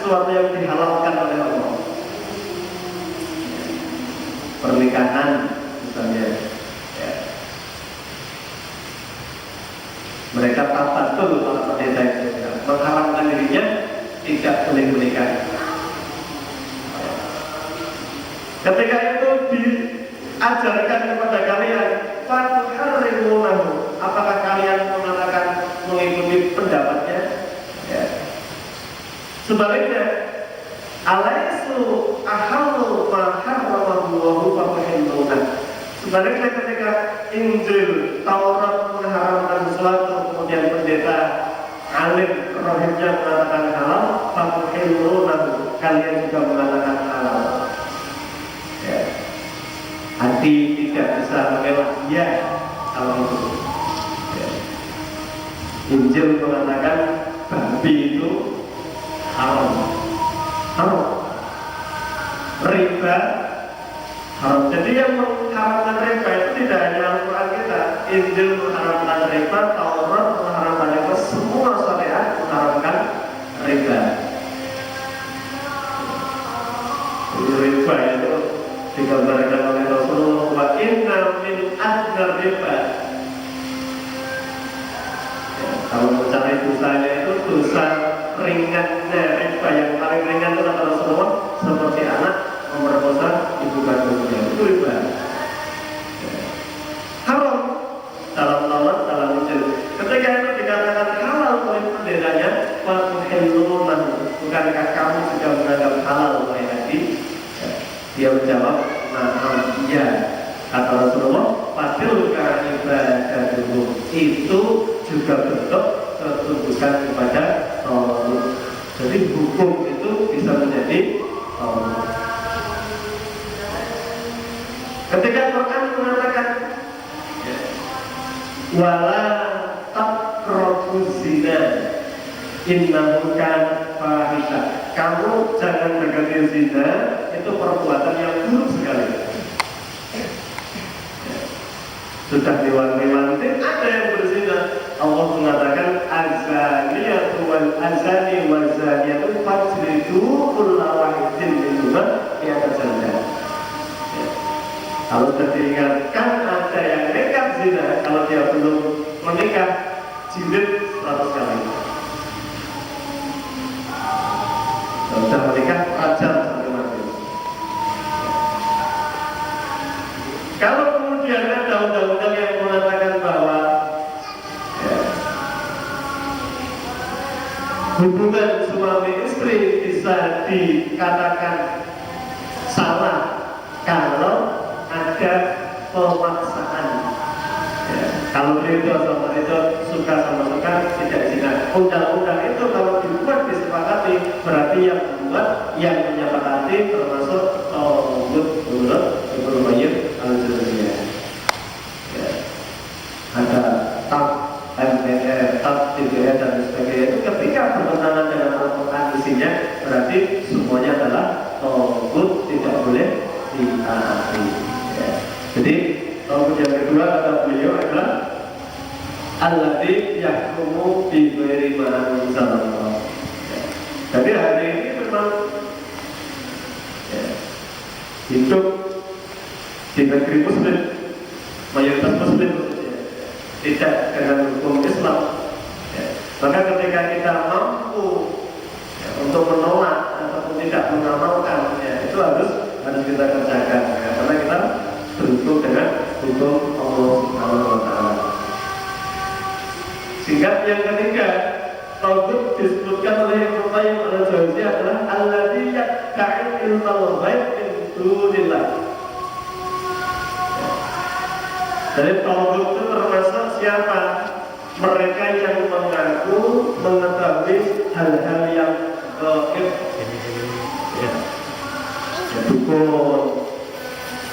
sesuatu yang dihalalkan oleh Allah. Pernikahan misalnya, ya. Mereka tabatul para pendeta itu mengharamkan dirinya tidak boleh menikah. Ketika itu diajarkan kepada kalian, fatuharrimunahu, apakah kalian mengatakan mengikuti pendapatnya? Ya. Sebaliknya, alaisu ahallu ma harramallahu fatuhilluna. Sebaliknya ketika Injil, Taurat mengharamkan sesuatu, kemudian pendeta alim rohimnya mengatakan halal, fatuhillunahu, kalian juga mengatakan halal. Ya. Hati tidak bisa mengelak dia kalau itu. Ya. Injil mengatakan babi itu haram, haram. Riba haram. Jadi yang mengharamkan riba itu tidak hanya Al-Quran kita. Injil mengharamkan riba, Taurat mengharamkan riba, semua syariat mengharamkan riba. Riba itu digambarkan oleh Rasulullah, wa inna min adnar riba. Ya, kalau mencari dosanya itu dosa ringannya riba, yang paling ringan itu kata Rasulullah seperti anak memerkosa ibu kandungnya, itu riba. Ya. Haram dalam Taurat, dalam Injil. Ketika itu dikatakan halal oleh pendetanya, fatuhillunahu, bukankah kamu juga menganggap halal oleh hati? Ya. Dia menjawab, nah, iya. Kata Rasulullah, padilka ibadatuhu, itu juga bentuk ketundukan kepada Allah. Jadi hukum itu bisa menjadi Allah. Ketika Quran mengatakan wala taqrabuz zina innahu kana fahisha, kamu jangan mendekati zina, itu perbuatan yang buruk sekali. Sudah diwanti-wanti, ada yang berzina. Allah mengatakan azaniyatu wal azani wal zaniyatu fajlidu kulla wahidin minhuma mi'ata jaldah. Kalau sudah diingatkan ada yang nekat zina, kalau dia belum menikah, jilid 100 kali. Kalau sudah menikah, ajar sampai mati. Kalau kemudian ada undang-undang yang mengatakan bahwa hubungan suami istri bisa dikatakan salah kalau ada pemaksaan. Ya, kalau itu sama itu suka sama suka tidak zina. Undang-undang itu kalau dibuat disepakati, berarti yang membuat, yang menyepakati termasuk tauhid menurut Ibnu Qayyim al-Jauziyah. Ya. Ada TAP, MPR, TAP, TPR dan sebagainya, itu ketika bertentangan dengan Al-Quran isinya, berarti semuanya adalah tauhid, tidak boleh ditaati. Ya. Jadi tauhid yang kedua kata beliau adalah alladzi yahkumu bi ghairi ma anzalallah. Ya. Jadi hari ini memang ya, hidup di negeri Muslim, mayoritas Muslim tidak dengan hukum Islam. Ya. Maka ketika kita mampu ya, untuk menolak ataupun tidak mengamalkan, ya, itu harus kita kerjakan, ya, karena kita berhukum dengan hukum Allah Subhanahu wa Ta'ala. Sehingga yang ketiga, tauhid disebutkan oleh Ibnu Qayyim al-Jauziyah adalah alladzi yad'i ilmal ghaib min dunillah. Jadi tauhid itu termasuk siapa? Mereka yang mengaku mengetahui hal-hal yang gaib. Ya. Dukun,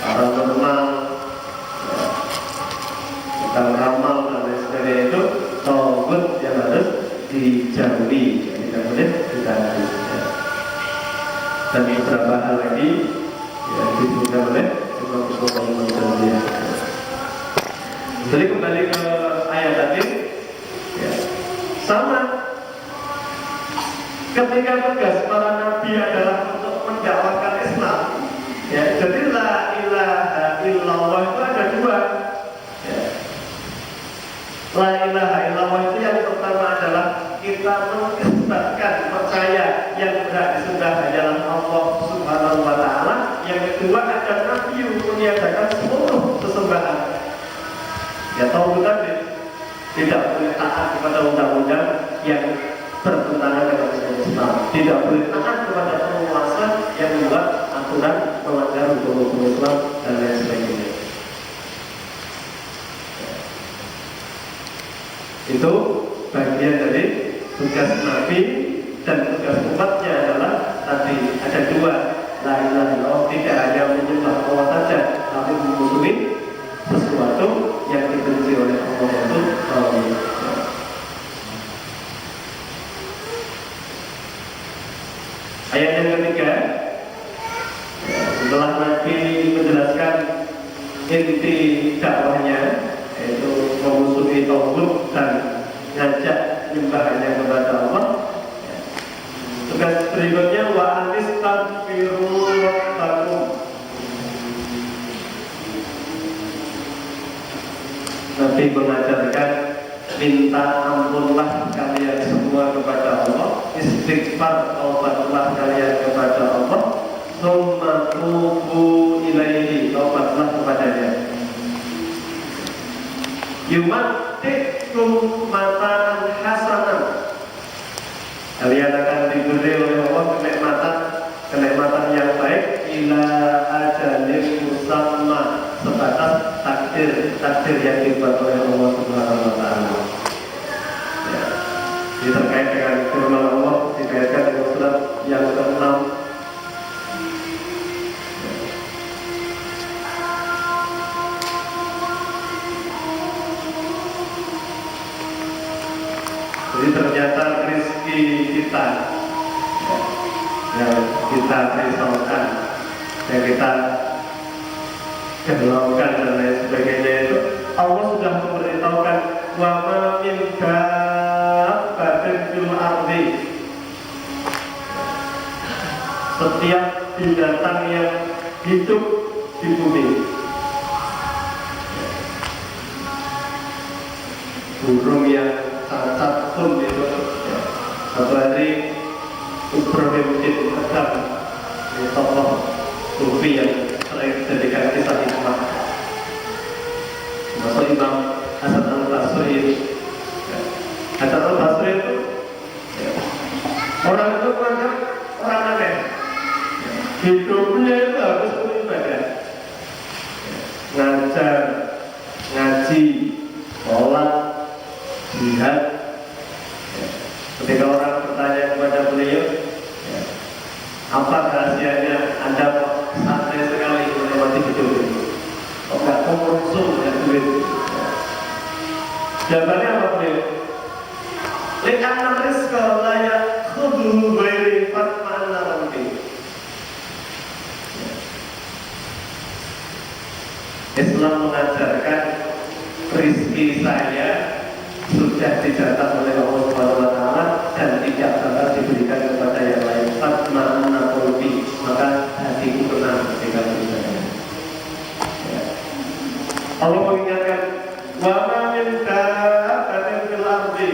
paranormal, ya, tentang ramal dan lain sebagainya, itu tauhid yang harus dijauhi, ya, tidak boleh ditaati. Ya. Dan beberapa hal lagi yang disebutkan oleh Imam Ghazali. Jadi kembali ke ayat tadi, ya, sama Ketika tugas para nabi adalah untuk mendakwahkan Islam, ya, jadi la ilaha illallah itu ada dua. Ya. La ilaha illallah itu yang pertama adalah kita mengisbatkan percaya yang berhak disembah hanyalah Allah Subhanahu wa Ta'ala. Yang kedua ada nabi meniadakan seluruh sesembahan. Ya tahu bukan? Tidak boleh taat kepada undang-undang yang bertentangan dengan Islam. Tidak boleh taat kepada penguasa yang membuat aturan melanggar hukum Islam dan lain sebagainya. Itu bagian dari tugas Nabi, dan tugas umatnya adalah tadi ada dua, la ilaha illallah, tidak hanya menyembah Allah saja, tapi memusuhi sesuatu yang dibenci oleh Allah itu. Ayat yang ketiga, setelah Nabi menjelaskan inti dakwahnya, yaitu memusuhi tauhid dan ngajak menyembah hanya kepada Allah. Tugas berikutnya wa anistaghfiru rabbakum. Nabi mengajarkan minta ampunlah kalian semua kepada Allah, istighfar, taubatlah kalian kepada Allah, summa tubu ilaihi, taubatlah kepadanya. Yumatikum matan hasanan, kalian akan diberi oleh Allah kenikmatan yang baik, ila ajalin musamma, sebatas takdir yang dibuat oleh Allah Subhanahu wa Ta'ala. Ya. Ini terkait dengan firman Allah, dikaitkan dengan surat yang ke-6. Jadi ternyata rezeki kita yang kita risaukan, yang kita kegelaukan dan lain sebagainya itu Allah sudah memberitahukan wa ma min dabbatin fil ardi, setiap binatang yang hidup di bumi, burung yang cacat pun itu. Satu hari Ibrahim bin Adham, tokoh sufi yang sering dijadikan kisah hikmah, masuk Imam Hasan al-Basri. Hasan al-Basri itu orang itu menganggap orang aneh, hidupnya itu harus beribadah, ngajar, ngaji, sholat, jihad. Ketika orang bertanya kepada beliau, apa rahasianya Anda santai sekali menikmati hidup ini? Kok nggak konsum dengan duit? Jawabannya apa beliau? Li'anna rizqa la yakhudhu ghairi fatma'ana rabbi. Islam mengajarkan rizki saya sudah dicatat oleh Allah Subhanahu wa Ta'ala dan tidak bakal diberikan kepada yang lain. Fatma'ana qalbi, maka hatiku tenang ketika beribadah. Allah mengingatkan wa ma min dabbatin fil ardi,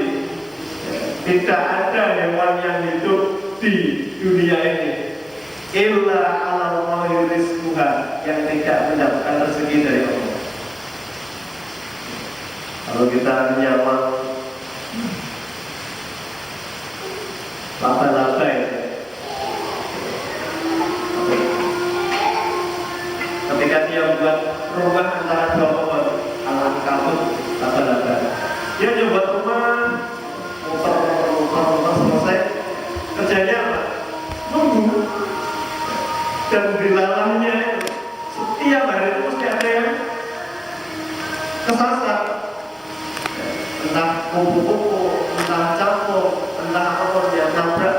tidak ada hewan yang hidup di dunia ini illa 'ala Allahi rizquha, yang tidak mendapatkan rezeki dari Allah. Kalau kita menyamar laba-laba ya, ketika dia buat rumah antara dua pohon, alam kabut, laba-laba, dia membuat rumah, muter selesai, kerjanya apa? Nunggu. Dan dilalahnya setiap hari itu mesti ada yang kesasar, entah kupu-kupu, entah campur, entah apa dia nabrak.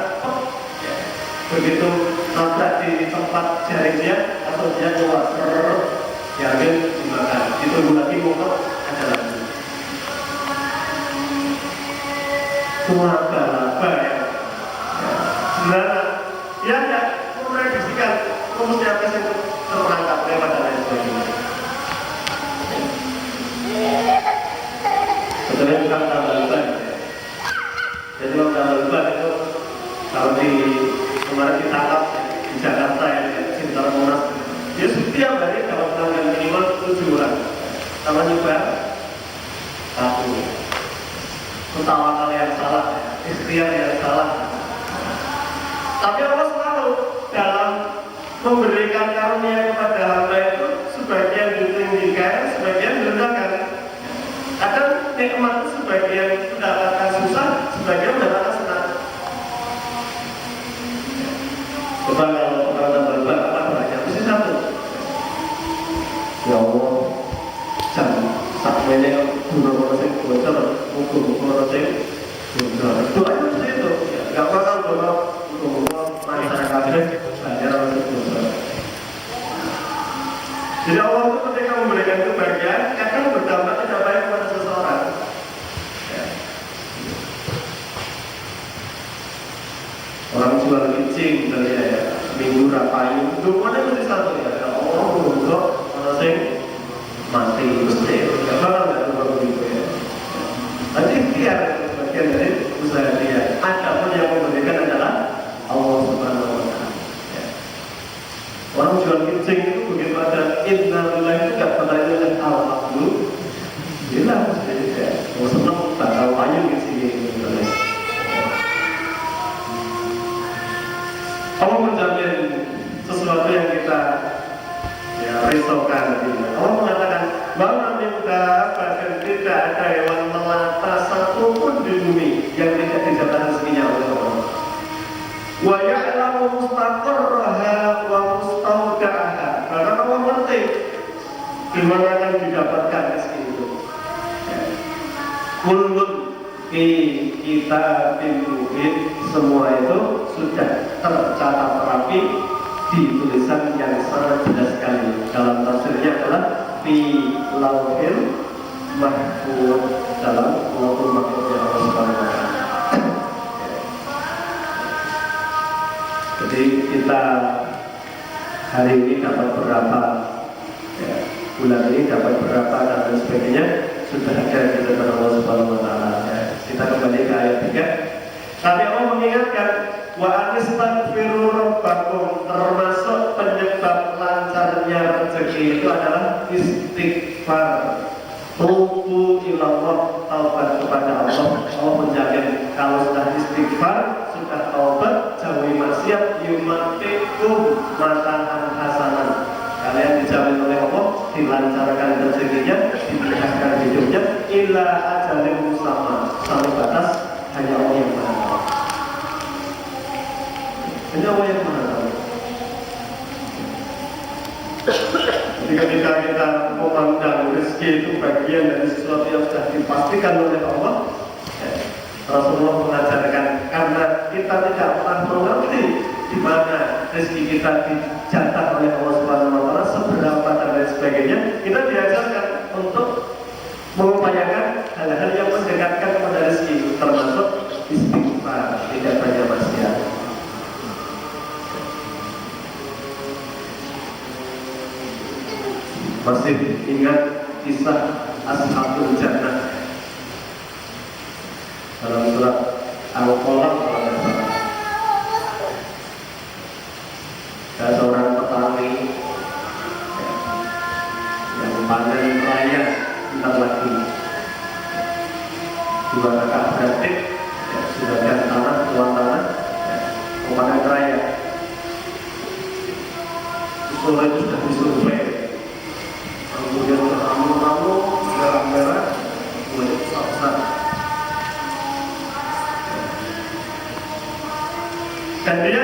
Begitu nabrak di tempat jaringnya atau dia keluar, diambil, dimakan, ditunggu lagi motor, ada lagi. Laba-laba ya. dia tidak memprediksikan rumusnya apa sih terperangkap lewat dan lain sebagainya. Sebetulnya bukan tambah beban. Jadi kalau tambah beban itu kalau di kemarin ditangkap di Jakarta ya, di sekitar Monas, dia setiap hari kalau pelanggan minimal 7 orang, sama nyebar satu. Utama yang salah, ikhtiar yang salah. Tapi Allah selalu dalam memberikan karunia kepada hamba itu sebagian ditinggikan, sebagian direndahkan. Kadang nikmat itu sebagian mendapatkan susah, sebagian mendapatkan senang. Coba kalau orang tambah apa doanya? Mesti satu. Ya Allah, jangan sampai ini guru sing bocor, guru sing bocor. Doanya mesti itu. Gak bakal doa untuk masyarakat hanya orang bocor. Jadi Allah itu ketika memberikan kebahagiaan, kadang berdampak tidak baik kepada seseorang. Ya. Orang jual kucing misalnya ya, minggu rapayu, dukungannya mesti satu ya. Allah untuk orang sing mati mesti. Gak bakal nggak lupa begitu ya. Nanti ikhtiar bagian dari usaha dia. Adapun yang memberikan adalah Allah Subhanahu Wa Taala. Ya. Orang jual kucing itu begitu ada innalillah itu gak bertanya oleh alhamdulillah. Gila mesti ya. Mau seneng tak tahu aja kucing ini. Allah menjamin sesuatu yang kita risaukan. Allah mengatakan bahwa bahkan tidak ada hewan melata satupun di bumi yang tidak dijaga rezekinya oleh Allah. Wa ya'lamu mustaqarraha wa mustawda'aha. Bahkan Allah mengerti di mana akan didapatkan rezeki itu. Kullun fi kitabim mubin, semua itu sudah tercatat rapi di tulisan yang sangat jelas sekali. Dalam tafsirnya adalah fi lauhil mahfuz, dalam lauhul mahfuznya Allah Subhanahu wa taala. Jadi kita hari ini dapat berapa, ya, bulan ini dapat berapa dan lain sebagainya sudah ada di dalam Allah Subhanahu wa taala. Ya. Kita kembali ke ayat 3. Tapi Allah mengingatkan wa anistaghfiru rabbakum, termasuk penyebab lancarnya rezeki itu adalah istighfar. Tubu ilallah, taubat kepada Allah. Allah menjamin kalau sudah istighfar, sudah taubat, jauhi maksiat, yumatikum matahan hasanah. Kalian dijamin oleh Allah, dilancarkan rezekinya, dimudahkan hidupnya, ila ajalin musamma, sampai batas hanya Allah yang Maha Tahu. Hanya Allah yang Maha Tahu. Ketika kita memandang rezeki itu bagian dari sesuatu yang sudah dipastikan oleh Allah, Rasulullah mengajarkan, karena kita tidak pernah mengerti di mana rezeki kita dijatah oleh Allah Subhanahu wa taala, seberapa dan lain sebagainya, kita diajarkan untuk mengupayakan hal-hal yang mendekatkan kepada rezeki, termasuk istighfar, tidak banyak maksiat. Masih ingat kisah Ashabul Jannah dalam surat Al-Qalam? Ada seorang petani yang panen raya bentar lagi, 2 kakak beradik sudah ada tanah, tuan tanah, mau panen raya. Sore itu sudah disurvei, kemudian ramu-ramu merah-merah, mulai besar. Dan dia